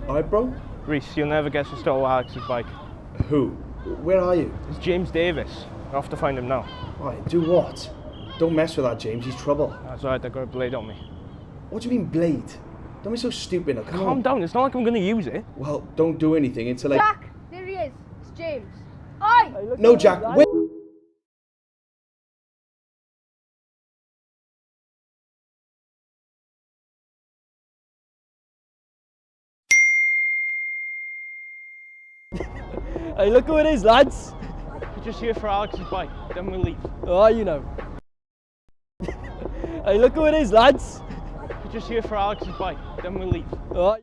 Alright, bro? Reese, you'll never guess who stole Alex's bike. Who? Where are you? It's James Davis. I have to find him now. Alright, do what? Don't mess with that, James. He's trouble. That's alright, I got a blade on me. What do you mean, blade? Don't be so stupid now. Come Calm on. down, it's not like I'm going to use it. Well, don't do anything until I... Jack, there he is. It's James. Oi! No, Jack, wait! Hey, look who it is, lads. We're just here for Alex's bike, then we'll leave. Oh, you know. Hey, look who it is, lads. We're just here for Alex's bike, then we'll leave. Oh.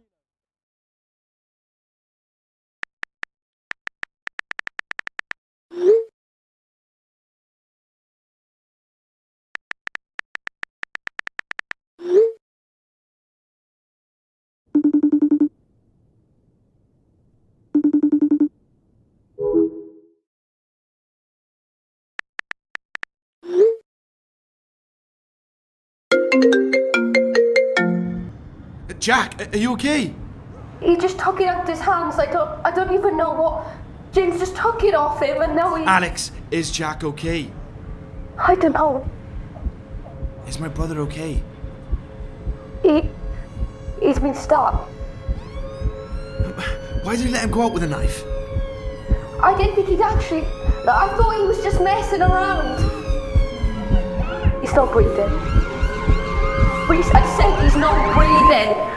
Jack, are you okay? He just took it out of his hands. I don't even know what. James just took it off him and now he. Alex, is Jack okay? I don't know. Is my brother okay? He's been stopped. Why did he let him go out with a knife? I didn't think he'd actually. I thought he was just messing around. He's not breathing. Reese, I said he's not breathing.